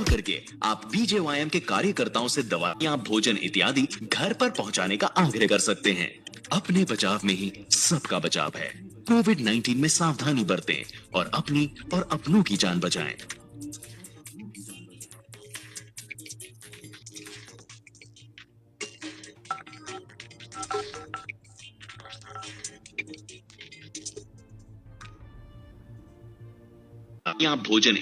करके आप बीजेवाईएम के कार्यकर्ताओं से दवाइयाँ, भोजन इत्यादि घर पर पहुंचाने का आग्रह कर सकते हैं। अपने बचाव में ही सबका बचाव है। कोविड-19 में सावधानी बरतें और अपनी और अपनों की जान बचाएं। या भोजन।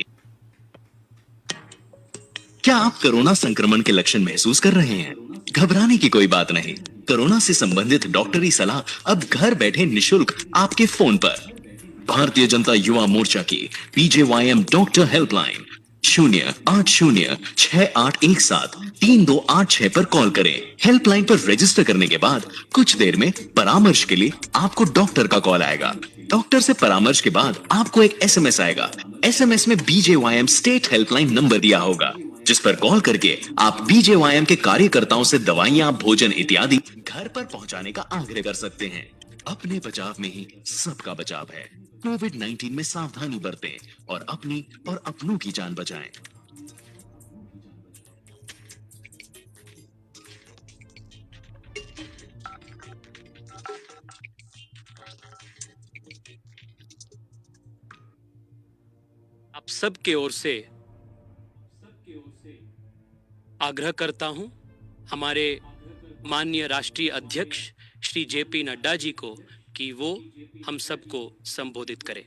क्या आप कोरोना संक्रमण के लक्षण महसूस कर रहे हैं? घबराने की कोई बात नहीं। कोरोना से संबंधित डॉक्टरी सलाह अब घर बैठे निशुल्क आपके फोन पर। भारतीय जनता युवा मोर्चा की बीजेवाईएम डॉक्टर हेल्पलाइन 08068173286 पर कॉल करें। हेल्पलाइन पर रजिस्टर करने के बाद कुछ देर में परामर्श के लिए आपको डॉक्टर का कॉल आएगा। डॉक्टर से परामर्श के बाद आपको एक एसएमएस आएगा। एसएमएस में बीजेवाईएम स्टेट हेल्पलाइन नंबर दिया होगा, जिस पर कॉल करके आप बीजेवाईएम के कार्यकर्ताओं से दवाइयाँ, भोजन इत्यादि घर पर पहुंचाने का आग्रह कर सकते हैं। अपने बचाव में ही सबका बचाव है। कोविड-19 में सावधानी बरतें और अपनी और अपनों की जान बचाएं। आप सबके ओर से आग्रह करता हूं हमारे माननीय राष्ट्रीय अध्यक्ष श्री जेपी नड्डा जी को कि वो हम सबको संबोधित करें।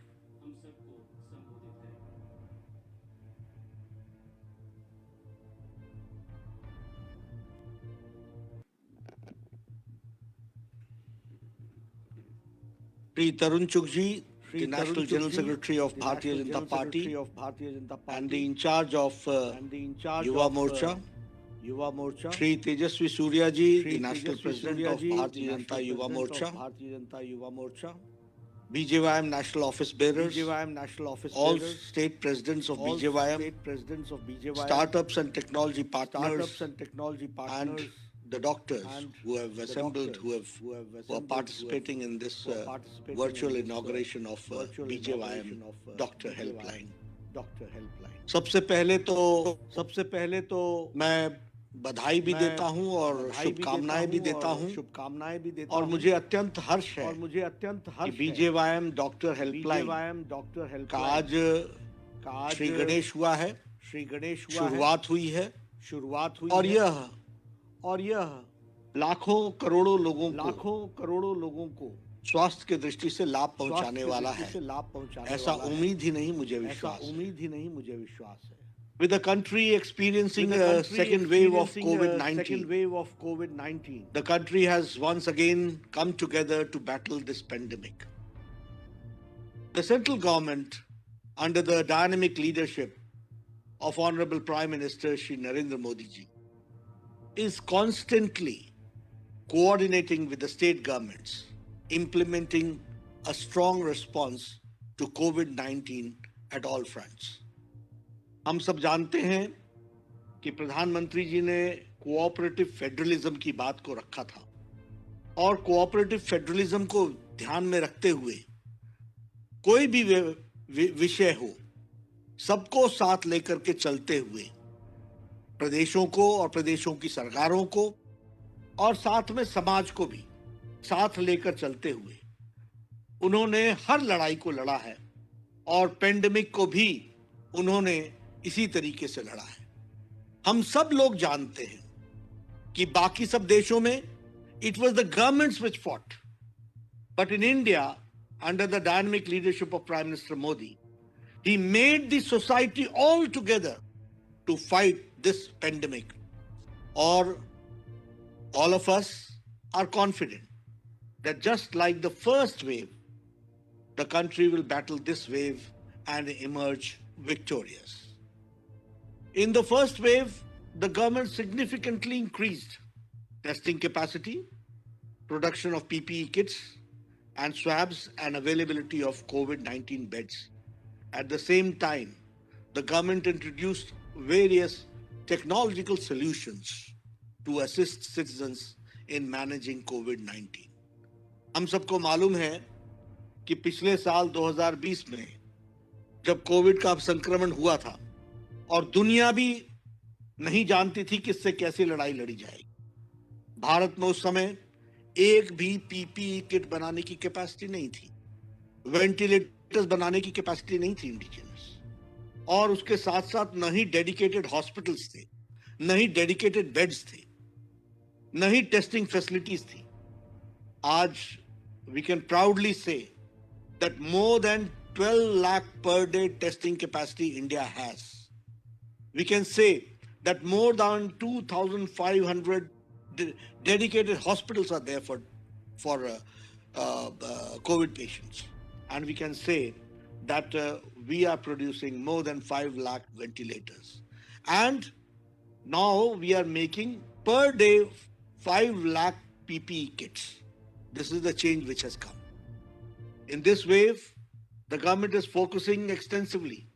Shri Tarun Chugh ji, the National General Secretary of Bharatiya Janata Party and the in charge of Yuva Morcha. Shri Tejasvi Surya ji, the National President of Bharatiya Janata Yuva Morcha. BJYM National Office Bearers, all state presidents of BJYM, startups and technology partners, and the doctors who have assembled, who are participating in this virtual inauguration of BJYM Doctor Helpline. सबसे पहले तो मैं बधाई भी देता हूं और शुभकामनाएं भी देता हूं और मुझे अत्यंत हर्ष है कि बीजेवाईएम डॉक्टर हेल्पलाइन का आज श्री गणेश हुआ है, शुरुआत हुई है और यह लाखों करोड़ों लोगों को स्वास्थ्य के दृष्टि से लाभ पहुंचाने वाला है। ऐसा उम्मीद ही नहीं, मुझे विश्वास है। With the country experiencing a second wave of COVID-19, the country has once again come together to battle this pandemic. The central government, under the dynamic leadership of Honorable Prime Minister Shri Narendra Modi ji, is constantly coordinating with the state governments, implementing a strong response to COVID-19 at all fronts. हम सब जानते हैं कि प्रधानमंत्री जी ने cooperative federalism की बात को रखा था और कोऑपरेटिव फेडरलिज्म को ध्यान में रखते हुए कोई भी विषय हो, सबको साथ लेकर के चलते हुए प्रदेशों को और प्रदेशों की सरकारों को और साथ में समाज को भी साथ लेकर चलते हुए उन्होंने हर लड़ाई को लड़ा है और पेंडेमिक को भी उन्होंने इसी तरीके से लड़ा है। हम सब लोग जानते हैं कि बाकी सब देशों में it was the governments which fought, but in India, under the dynamic leadership of Prime Minister Modi, he made the society all together to fight this pandemic. Or all of us are confident that just like the first wave, the country will battle this wave and emerge victorious. In the first wave, the government significantly increased testing capacity, production of PPE kits and swabs, and availability of COVID-19 beds. At the same time, the government introduced various technological solutions to assist citizens in managing COVID-19. हम सबको मालूम है कि पिछले साल 2020 में जब Covid का संक्रमण हुआ था और दुनिया भी नहीं जानती थी कि इससे कैसे लड़ाई लड़ी जाएगी। भारत में उस समय एक भी पीपीई किट बनाने की कैपेसिटी नहीं थी, वेंटिलेटर्स बनाने की कैपेसिटी नहीं थी इंडिजिनस, और उसके साथ साथ न ही डेडिकेटेड हॉस्पिटल्स थे, न ही डेडिकेटेड बेड्स थे, न ही टेस्टिंग फैसिलिटीज थी। आज we can proudly say that more than 12 lakh per day testing capacity India has. We can say that more than 2,500 dedicated hospitals are there for COVID patients, and we can say that we are producing more than 5 lakh ventilators, and now we are making per day 5 lakh PPE kits. This is the change which has come. In this wave, the government is focusing extensively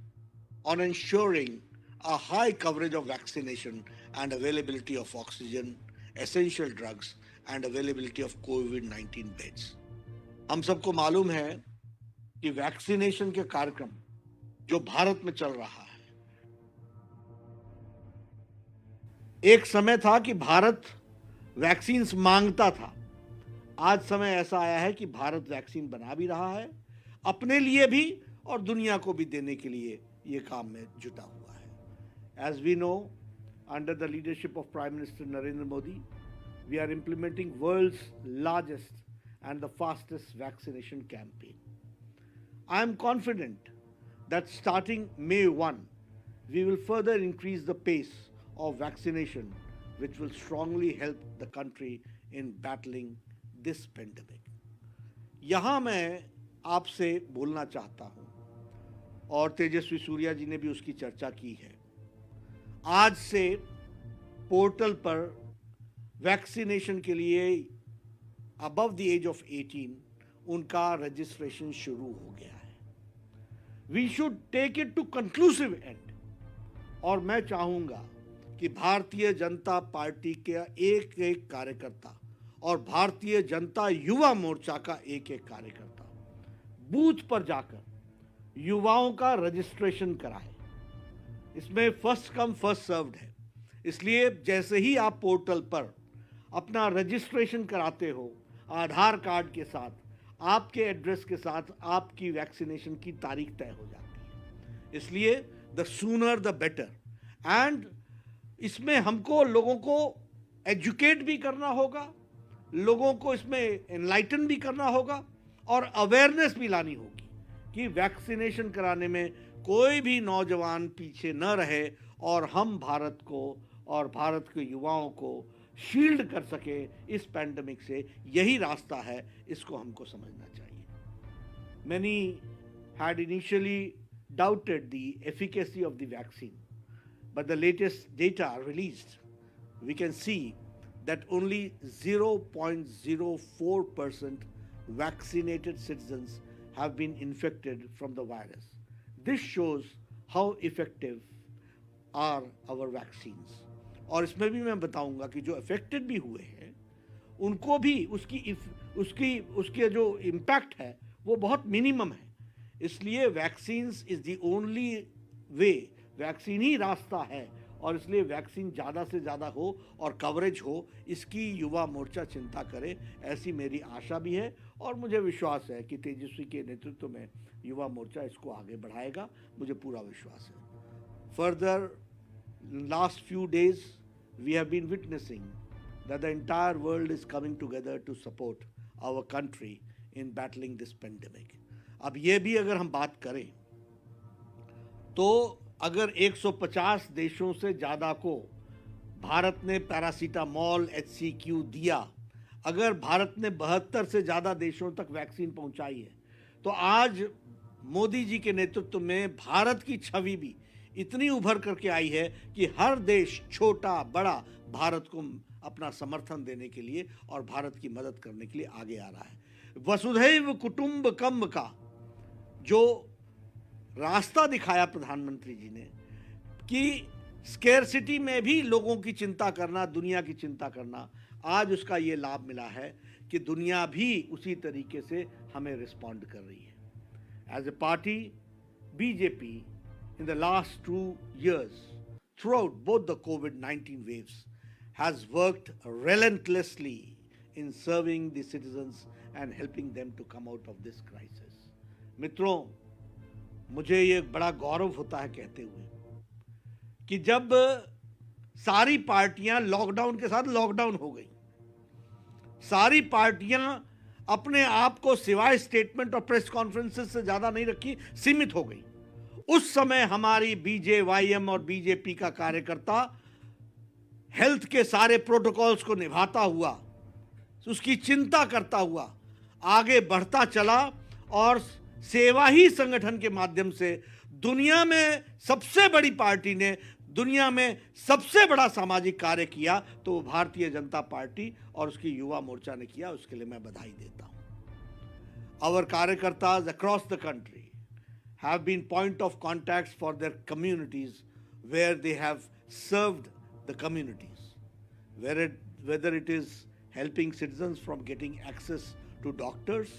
on ensuring a high coverage of vaccination and availability of oxygen, essential drugs, and availability of COVID-19 beds. हम सबको मालूम है कि vaccination के कार्यक्रम जो भारत में चल रहा है, एक समय था कि भारत वैक्सीन्स मांगता था। आज समय ऐसा आया है कि भारत वैक्सीन बना भी रहा है, अपने लिए भी और दुनिया को भी देने के लिए ये काम में जुटा हुआ है। As we know, under the leadership of Prime Minister Narendra Modi, we are implementing world's largest and the fastest vaccination campaign. I am confident that starting May 1, we will further increase the pace of vaccination, which will strongly help the country in battling this pandemic. यहाँ मैं आपसे बोलना चाहता हूँ, और तेजस्वी सूर्या जी ने भी उसकी चर्चा की है। आज से पोर्टल पर वैक्सीनेशन के लिए अबव द एज ऑफ 18 उनका रजिस्ट्रेशन शुरू हो गया है। We should take it to conclusive end, और मैं चाहूंगा कि भारतीय जनता पार्टी के एक एक कार्यकर्ता और भारतीय जनता युवा मोर्चा का एक एक कार्यकर्ता बूथ पर जाकर युवाओं का रजिस्ट्रेशन कराए। इसमें फर्स्ट कम फर्स्ट सर्व्ड है, इसलिए जैसे ही आप पोर्टल पर अपना रजिस्ट्रेशन कराते हो, आधार कार्ड के साथ, आपके एड्रेस के साथ आपकी वैक्सीनेशन की तारीख तय हो जाती है। इसलिए the sooner the better, and इसमें हमको लोगों को एजुकेट भी करना होगा, लोगों को इसमें एनलाइटन भी करना होगा और अवेयरनेस भी लानी होगी कि वैक्सीनेशन कराने में कोई भी नौजवान पीछे न रहे और हम भारत को और भारत के युवाओं को शील्ड कर सके इस पैंडेमिक से। यही रास्ता है, इसको हमको समझना चाहिए। Many had initially doubted the efficacy of the vaccine, but the latest data released, we can see that only 0.04% vaccinated citizens have been infected from the virus. This shows how effective are our vaccines. और इसमें भी मैं बताऊंगा कि जो affected भी हुए हैं उनको भी उसके जो इम्पैक्ट है वो बहुत मिनिमम है। इसलिए vaccines is the only way, vaccine ही रास्ता है, और इसलिए वैक्सीन ज़्यादा से ज़्यादा हो और कवरेज हो, इसकी युवा मोर्चा चिंता करे, ऐसी मेरी आशा भी है। और मुझे विश्वास है कि तेजस्वी के नेतृत्व में युवा मोर्चा इसको आगे बढ़ाएगा, मुझे पूरा विश्वास है। Further, last few days we have been witnessing that the entire world is coming together to support our country in battling this pandemic. अब ये भी अगर हम बात करें तो अगर 150 देशों से ज़्यादा को भारत ने पैरासीटामोल HCQ दिया, अगर भारत ने 72 से ज़्यादा देशों तक वैक्सीन पहुंचाई है, तो आज मोदी जी के नेतृत्व में भारत की छवि भी इतनी उभर करके आई है कि हर देश, छोटा बड़ा, भारत को अपना समर्थन देने के लिए और भारत की मदद करने के लिए आगे आ रहा है। वसुधैव कुटुंबकम का जो रास्ता दिखाया प्रधानमंत्री जी ने कि स्केर्सिटी में भी लोगों की चिंता करना, दुनिया की चिंता करना, आज उसका ये लाभ मिला है कि दुनिया भी उसी तरीके से हमें रिस्पॉन्ड कर रही है। As a party, BJP in the last 2 years throughout both the COVID-19 waves has worked relentlessly in serving the citizens and helping them to come out of this crisis. मित्रों, मुझे ये बड़ा गौरव होता है कहते हुए कि जब सारी पार्टियां लॉकडाउन के साथ लॉकडाउन हो गई, सारी पार्टियां अपने आप को सिवाय स्टेटमेंट और प्रेस कॉन्फ्रेंसेस से ज्यादा नहीं रखी, सीमित हो गई, उस समय हमारी बीजेवाईएम और बीजेपी का कार्यकर्ता हेल्थ के सारे प्रोटोकॉल्स को निभाता हुआ, उसकी चिंता करता हुआ आगे बढ़ता चला और सेवा ही संगठन के माध्यम से दुनिया में सबसे बड़ी पार्टी ने दुनिया में सबसे बड़ा सामाजिक कार्य किया तो वो भारतीय जनता पार्टी और उसकी युवा मोर्चा ने किया। उसके लिए मैं बधाई देता हूं। Our कार्यकर्ताज across the country have been point of contacts for their communities where they have served the communities, whether it is helping citizens from getting access to doctors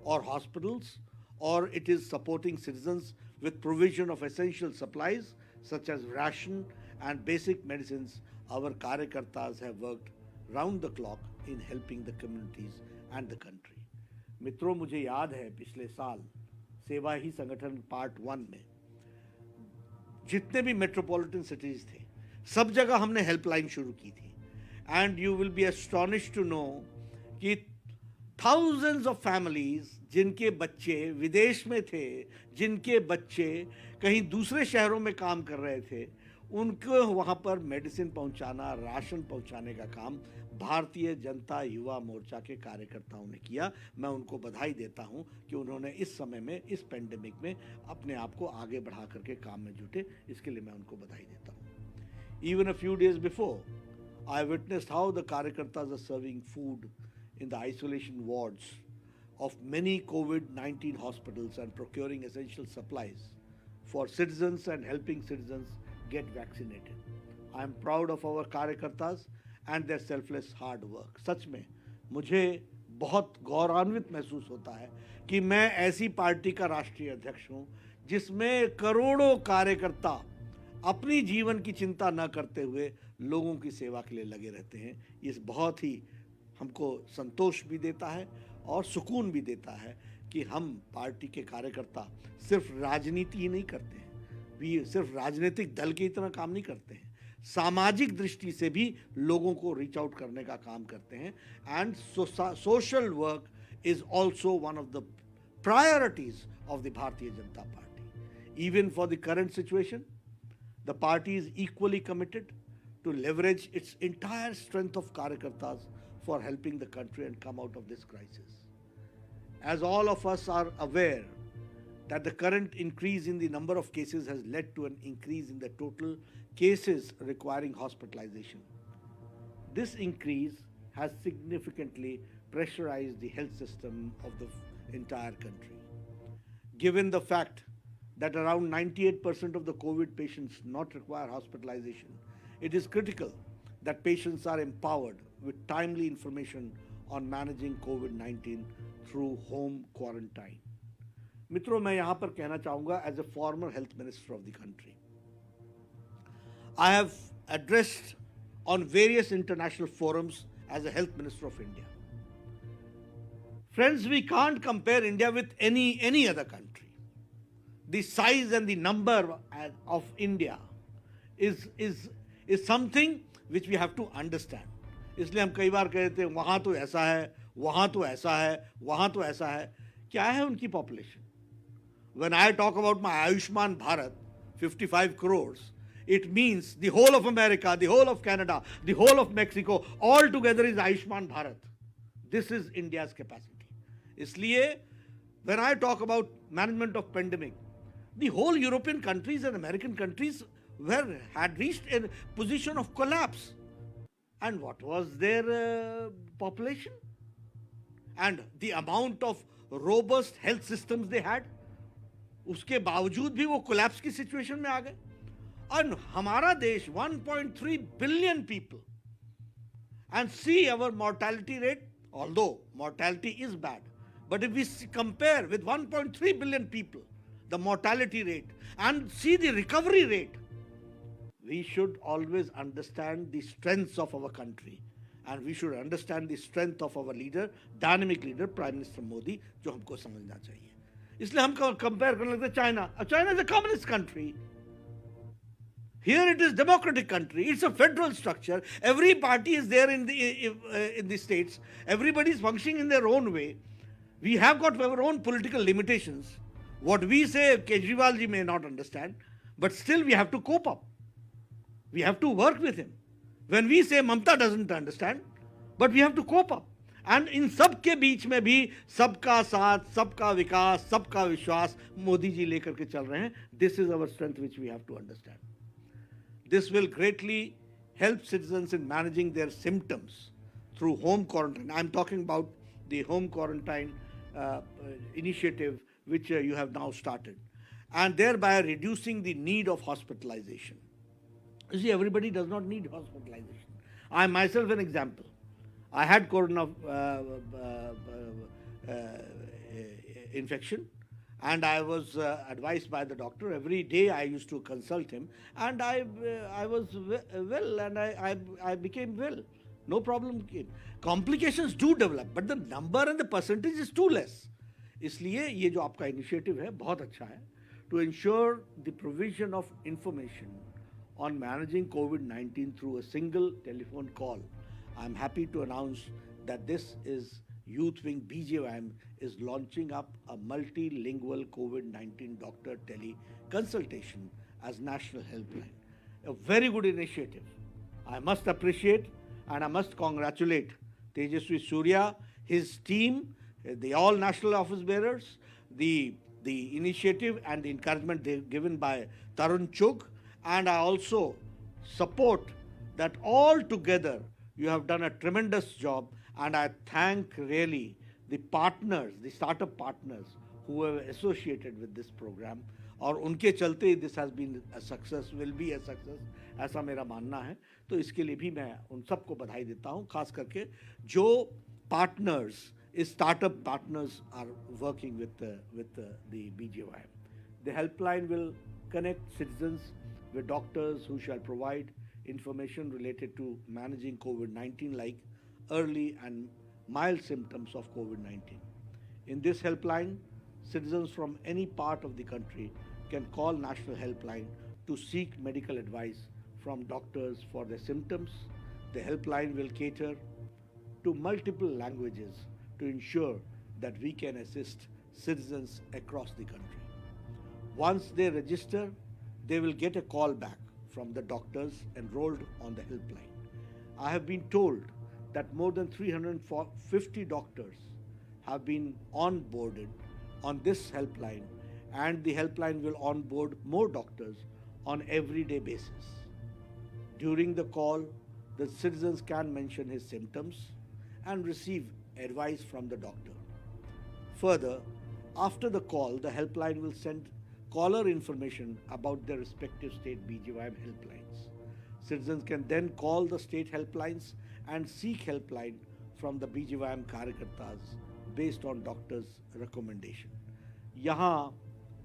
or hospitals, or it is supporting citizens with provision of essential supplies such as ration and basic medicines. Our Karyakartas have worked round the clock in helping the communities and the country. मित्रों, मुझे याद है पिछले साल सेवा ही संगठन part 1 में जितने भी मेट्रोपॉलिटन सिटीज थे सब जगह हमने हेल्पलाइन शुरू की थी। And you will be astonished to know कि थाउजेंड्स ऑफ फैमिलीज जिनके बच्चे विदेश में थे, जिनके बच्चे कहीं दूसरे शहरों में काम कर रहे थे, उनको वहाँ पर मेडिसिन पहुँचाना, राशन पहुँचाने का काम भारतीय जनता युवा मोर्चा के कार्यकर्ताओं ने किया। मैं उनको बधाई देता हूँ कि उन्होंने इस समय में, इस पेंडेमिक में अपने आप को आगे बढ़ा करके काम में जुटे, इसके लिए मैं उनको बधाई देता हूँ। Even a few days before, I witnessed how the Karyakartas are serving food in the isolation wards of many COVID-19 hospitals and procuring essential supplies for citizens and helping citizens get vaccinated. I am proud of our Karyakartas and their selfless hard work. सच में मुझे बहुत गौरवान्वित महसूस होता है कि मैं ऐसी पार्टी का राष्ट्रीय अध्यक्ष हूँ जिसमें करोड़ों कार्यकर्ता अपनी जीवन की चिंता न करते हुए लोगों की सेवा के लिए लगे रहते हैं। ये बहुत ही हमको संतोष भी देता है और सुकून भी देता है कि हम पार्टी के कार्यकर्ता सिर्फ राजनीति ही नहीं करते हैं, भी सिर्फ राजनीतिक दल की तरह काम नहीं करते हैं, सामाजिक दृष्टि से भी लोगों को रीच आउट करने का काम करते हैं। And social work is also one of the priorities of the Bharatiya Janata party. Even for the current situation, the party is equally committed to leverage its entire strength of Karyakartas for helping the country and come out of this crisis. As all of us are aware that the current increase in the number of cases has led to an increase in the total cases requiring hospitalization. This increase has significantly pressurized the health system of the entire country. Given the fact that around 98% of the COVID patients not require hospitalization, it is critical that patients are empowered with timely information on managing COVID-19 through home quarantine. मित्रों, मैं यहाँ पर कहना चाहूँगा as a former health minister of the country, I have addressed on various international forums as a health minister of India. Friends, we can't compare India with any other country. The size and the number of India is something which we have to understand. इसलिए हम कई बार कहते हैं वहाँ तो ऐसा है, वहाँ तो ऐसा है, वहाँ तो ऐसा है। क्या है उनकी population? When I talk about my Ayushman Bharat, 55 crores, it means the whole of America, the whole of Canada, the whole of Mexico, all together is Ayushman Bharat. This is India's capacity. इसलिए when I talk about management of pandemic, the whole European countries and American countries had reached a position of collapse. And what was their population? And the amount of robust health systems they had, उसके बावजूद भी वो collapse की situation में आ गए। और हमारा देश 1.3 billion people, and see our mortality rate, although mortality is bad, but if we compare with 1.3 billion people, the mortality rate, and see the recovery rate, we should always understand the strengths of our country and we should understand the strength of our leader, dynamic leader, Prime Minister Modi, जो हमको समझना चाहिए. इसलिए हम compare करने लगते China. China is a communist country. Here it is democratic country. It's a federal structure. Every party is there in the states. Everybody is functioning in their own way. We have got our own political limitations. What we say, Kejriwal ji may not understand, but still we have to cope up. We have to work with him. When we say Mamta doesn't understand, but we have to cope up. And in सब के बीच में भी सबका साथ, सबका विकास, सबका विश्वास मोदी जी लेकर के चल रहे हैं. This is our strength which we have to understand. This will greatly help citizens in managing their symptoms through home quarantine. I'm talking about the home quarantine initiative which you have now started, and thereby reducing the need of hospitalization. You see, everybody does not need hospitalization. I am myself an example. I had corona infection, and I was advised by the doctor. Every day I used to consult him, and I was well, and I became well. No problem came. Complications do develop, but the number and the percentage is too less. इसलिए ये जो आपका initiative है बहुत अच्छा है. To ensure the provision of information on managing COVID-19 through a single telephone call, I'm happy to announce that this is Youth Wing BJYM is launching up a multilingual COVID-19 doctor tele consultation as national helpline. A very good initiative. I must appreciate and I must congratulate Tejaswi Surya, his team, the all national office bearers, the initiative and the encouragement given by Tarun Chugh, and I also support that all together you have done a tremendous job, and I thank really the partners, the startup partners who were associated with this program, और उनके चलते this has been a success, will be a success, ऐसा मेरा मानना है. तो इसके लिए भी मैं उन सबको बधाई देता हूँ, खास करके जो partners, startup partners are working with the BJYM. The helpline will connect citizens with doctors who shall provide information related to managing COVID-19 like early and mild symptoms of COVID-19. In this helpline, citizens from any part of the country can call National Helpline to seek medical advice from doctors for their symptoms. The helpline will cater to multiple languages to ensure that we can assist citizens across the country. Once they register, they will get a call back from the doctors enrolled on the helpline. I have been told that more than 350 doctors have been onboarded on this helpline, and the helpline will onboard more doctors on everyday basis. During the call, the citizens can mention his symptoms and receive advice from the doctor. Further, after the call, the helpline will send caller information about their respective state BJYM helplines. Citizens can then call the state helplines and seek helpline from the BJYM कार्यकर्तास based on doctor's recommendation. यहाँ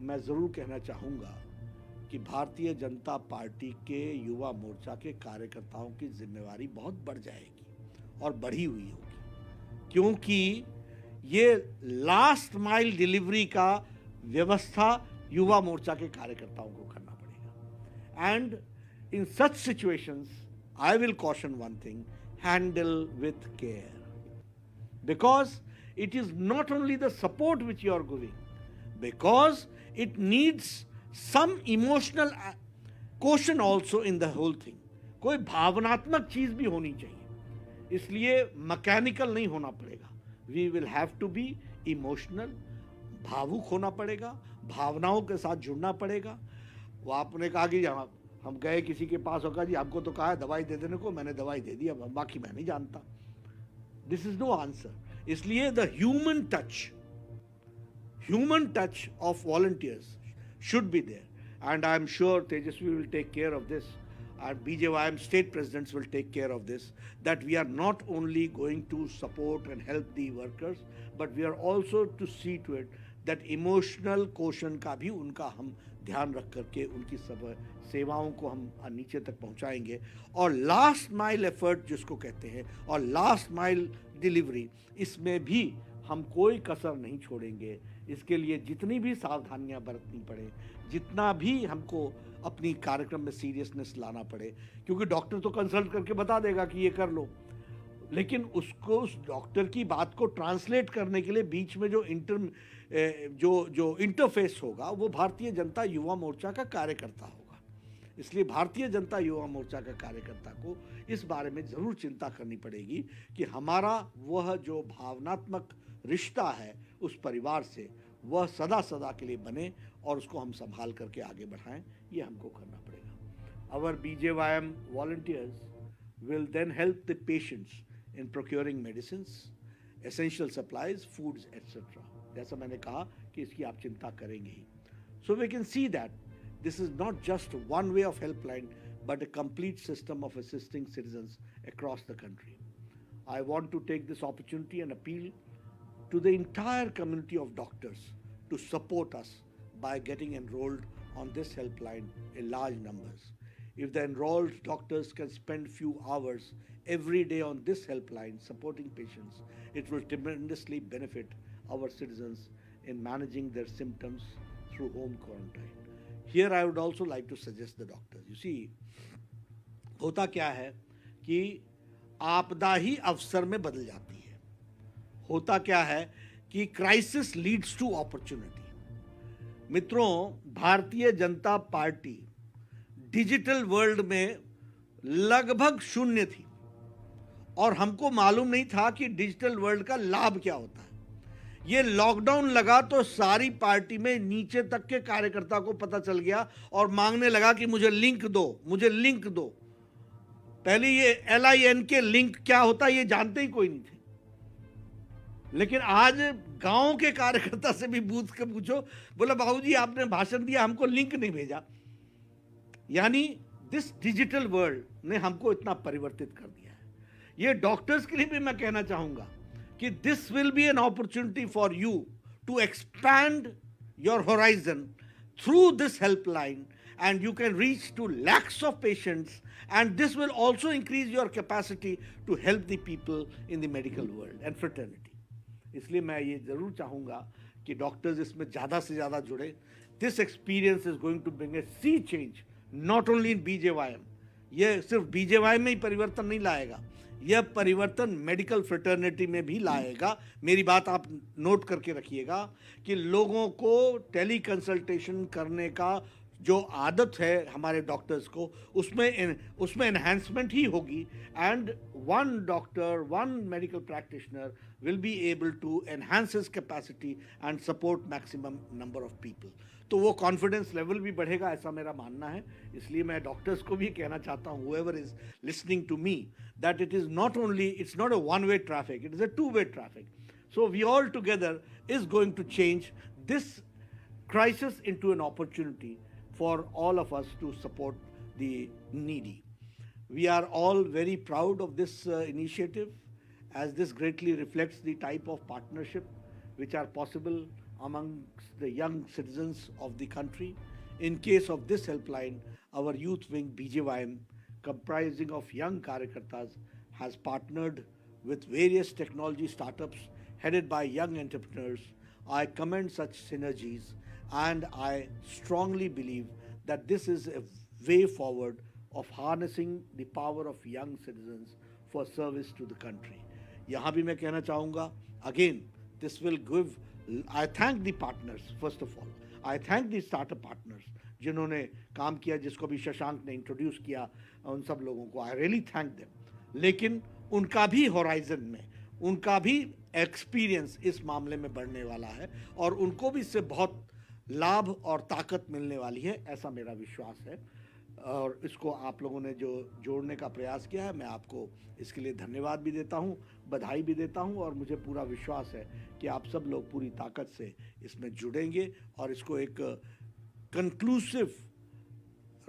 मैं ज़रूर कहना चाहूँगा कि Bharatiya Janata party के युवा मोर्चा के कार्यकर्ताओं की जिम्मेवारी बहुत बढ़ जाएगी और बढ़ी हुई होगी, क्योंकि ये लास्ट माइल डिलीवरी का व्यवस्था युवा मोर्चा के कार्यकर्ताओं को करना पड़ेगा. And in such situations I will caution one thing, handle with care, because it is not only the support which you are giving, because it needs some emotional quotient also in the whole thing. कोई भावनात्मक चीज भी होनी चाहिए, इसलिए mechanical नहीं होना पड़ेगा. We will have to be emotional, भावुक होना पड़ेगा, भावनाओं के साथ जुड़ना पड़ेगा. वो आपने कहा कि हम गए किसी के पास होगा जी, आपको तो कहा है दवाई दे देने को, मैंने दवाई दे दी, अब बाकी मैं नहीं जानता. This is no answer. इसलिए the human touch of volunteers should be there, and I am sure Tejasvi will take care of this, and BJYM state presidents will take care of this, that we are not only going to support and help the workers, but we are also to see to it that emotional question का भी उनका हम ध्यान रख करके उनकी सब सेवाओं को हम नीचे तक पहुंचाएंगे। और लास्ट माइल एफर्ट जिसको कहते हैं और लास्ट माइल डिलीवरी, इसमें भी हम कोई कसर नहीं छोड़ेंगे। इसके लिए जितनी भी सावधानियां बरतनी पड़े, जितना भी हमको अपनी कार्यक्रम में सीरियसनेस लाना पड़े, क्योंकि डॉक्टर तो कंसल्ट करके बता देगा कि ये कर लो, लेकिन उसको उस डॉक्टर की बात को ट्रांसलेट करने के लिए बीच में जो इंटरफेस होगा वो भारतीय जनता युवा मोर्चा का कार्यकर्ता होगा। इसलिए भारतीय जनता युवा मोर्चा का कार्यकर्ता को इस बारे में ज़रूर चिंता करनी पड़ेगी कि हमारा वह जो भावनात्मक रिश्ता है उस परिवार से, वह सदा सदा के लिए बने और उसको हम संभाल करके आगे बढ़ाएं। ये हमको करना पड़ेगा। Our BJYM volunteers will then help the patients in procuring medicines, essential supplies, foods, etc. जैसा मैंने कहा कि इसकी आप चिंता करेंगे ही। So we can see that this is not just one way of helpline, but a complete system of assisting citizens across the country. I want to take this opportunity and appeal to the entire community of doctors to support us by getting enrolled on this helpline in large numbers. If the enrolled doctors can spend few hours every day on this helpline supporting patients, it will tremendously benefit our citizens in managing their symptoms through home quarantine. Here I would also like to suggest the doctors. You see, होता क्या है कि आपदा ही अवसर में बदल जाती है। होता क्या है कि क्राइसिस लीड्स टू अपॉर्चुनिटी। मित्रों, Bharatiya Janata party digital world में लगभग शून्य थी और हमको मालूम नहीं था कि डिजिटल वर्ल्ड का लाभ क्या होता है। ये लॉकडाउन लगा तो सारी पार्टी में नीचे तक के कार्यकर्ता को पता चल गया और मांगने लगा कि मुझे लिंक दो, मुझे लिंक दो। पहले ये LIN के लिंक क्या होता है ये जानते ही कोई नहीं थे, लेकिन आज गांव के कार्यकर्ता से भी पूछ के पूछो, बोला बाबूजी आपने भाषण दिया, हमको लिंक नहीं भेजा। यानी दिस डिजिटल वर्ल्ड ने हमको इतना परिवर्तित कर दिया है। ये डॉक्टर्स के लिए भी मैं कहना चाहूंगा कि this will be an opportunity for you to expand your horizon through this helpline and you can reach to lakhs of patients, and this will also increase your capacity to help the people in the medical world and fraternity. इसलिए मैं ये ज़रूर चाहूँगा कि doctors इसमें ज़्यादा से ज़्यादा जुड़े। This experience is going to bring a sea change not only in BJYM। ये सिर्फ BJYM में ही परिवर्तन नहीं लाएगा, यह परिवर्तन मेडिकल फ्रेटर्निटी में भी लाएगा। मेरी बात आप नोट करके रखिएगा कि लोगों को टेली कंसल्टेशन करने का जो आदत है हमारे डॉक्टर्स को, उसमें एनहांसमेंट ही होगी। And one doctor, one medical practitioner will be able to enhance his capacity and support maximum number of people. तो वो कॉन्फिडेंस लेवल भी बढ़ेगा, ऐसा मेरा मानना है। इसलिए मैं डॉक्टर्स को भी कहना चाहता हूँ, whoever is listening to me, that it is not only, it's not a one-way traffic, it is a two-way traffic. So we all together is going to change this crisis into an opportunity for all of us to support the needy. We are all very proud of this initiative, as this greatly reflects the type of partnership which are possible amongst the young citizens of the country. In case of this helpline, our youth wing BJYM, comprising of young Karyakartas, has partnered with various technology startups headed by young entrepreneurs. I commend such synergies, and I strongly believe that this is a way forward of harnessing the power of young citizens for service to the country. यहाँ भी मैं कहना चाहूँगा, again, this will give, I thank the partners, first of all. I thank the startup partners जिन्होंने काम किया, जिसको भी शशांक ने इंट्रोड्यूस किया, उन सब लोगों को I really thank them. लेकिन उनका भी होराइजन में, उनका भी एक्सपीरियंस इस मामले में बढ़ने वाला है और उनको भी इससे बहुत लाभ और ताकत मिलने वाली है, ऐसा मेरा विश्वास है। और इसको आप लोगों ने जो जोड़ने का प्रयास किया है, मैं आपको इसके लिए धन्यवाद भी देता हूँ, बधाई भी देता हूँ, और मुझे पूरा विश्वास है कि आप सब लोग पूरी ताकत से इसमें जुड़ेंगे और इसको एक कंक्लूसिव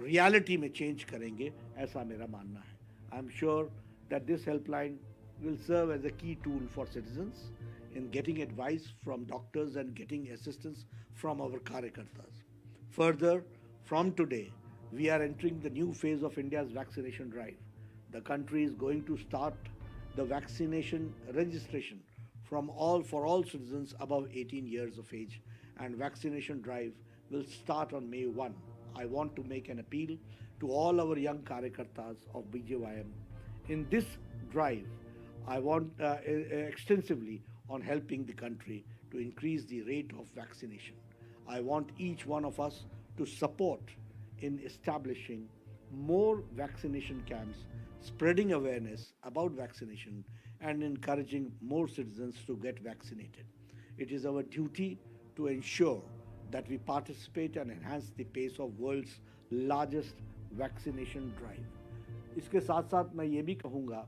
रियलिटी में चेंज करेंगे, ऐसा मेरा मानना है। I am sure that this helpline will serve as a key tool for citizens in getting advice from doctors and getting assistance from our Karyakartas. Further, from today, we are entering the new phase of India's vaccination drive. The country is going to start the vaccination registration for all citizens above 18 years of age, and vaccination drive will start on May 1. I want to make an appeal to all our young Karyakartas of BJYM. In this drive, I want extensively on helping the country to increase the rate of vaccination. I want each one of us to support in establishing more vaccination camps, spreading awareness about vaccination, and encouraging more citizens to get vaccinated. It is our duty to ensure that we participate and enhance the pace of world's largest vaccination drive. इसके साथ साथ मैं ये भी कहूँगा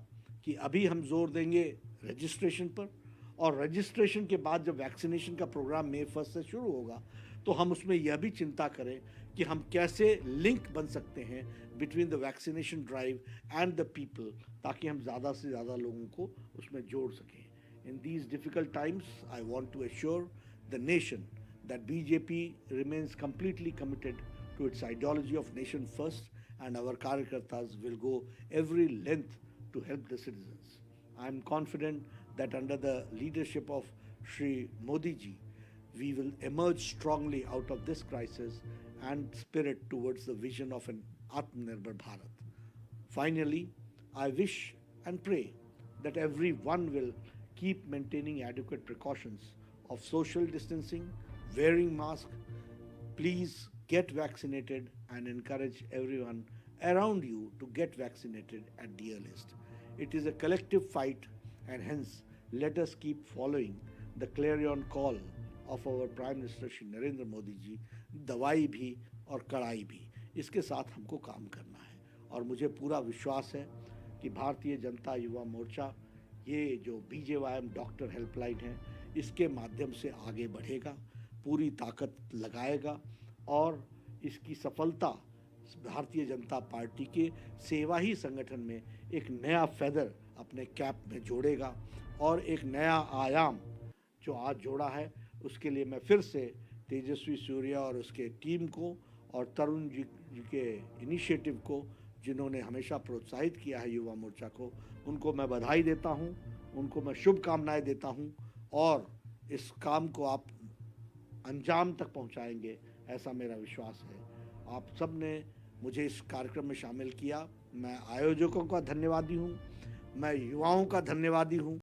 कि अभी हम जोर देंगे रजिस्ट्रेशन पर, और रजिस्ट्रेशन के बाद जब वैक्सीनेशन का प्रोग्राम मई 1 से शुरू होगा तो हम उसमें यह भी चिंता करें कि हम कैसे लिंक बन सकते हैं between the vaccination drive and the people, ताकि हम ज़्यादा से ज़्यादा लोगों को उसमें जोड़ सकें. In these difficult times I want to assure the nation that BJP remains completely committed to its ideology of nation first, and our Karyakartas will go every length to help the citizens. I am confident that under the leadership of Shri Modi ji, we will emerge strongly out of this crisis and spirit towards the vision of an Atmanirbhar Bharat. Finally, I wish and pray that everyone will keep maintaining adequate precautions of social distancing, wearing mask. Please get vaccinated and encourage everyone around you to get vaccinated at the earliest. It is a collective fight, and hence let us keep following the clarion call of our Prime Minister Shri Narendra Modi ji, दवाई भी और कड़ाई भी. इसके साथ हमको काम करना है, और मुझे पूरा विश्वास है कि भारतीय जनता युवा मोर्चा ये जो BJYM डॉक्टर हेल्पलाइन है इसके माध्यम से आगे बढ़ेगा, पूरी ताकत लगाएगा, और इसकी सफलता भारतीय जनता पार्टी के सेवा ही संगठन में एक नया फेदर अपने कैप में जोड़ेगा, और एक नया आयाम जो आज जोड़ा है उसके लिए मैं फिर से तेजस्वी सूर्या और उसके टीम को और तरुण जी के इनिशिएटिव को, जिन्होंने हमेशा प्रोत्साहित किया है युवा मोर्चा को, उनको मैं बधाई देता हूं, उनको मैं शुभकामनाएं देता हूं, और इस काम को आप अंजाम तक पहुंचाएंगे ऐसा मेरा विश्वास है. आप सब ने मुझे इस कार्यक्रम में शामिल किया. मैं आयोजकों का धन्यवादी हूं, मैं युवाओं का धन्यवादी हूं.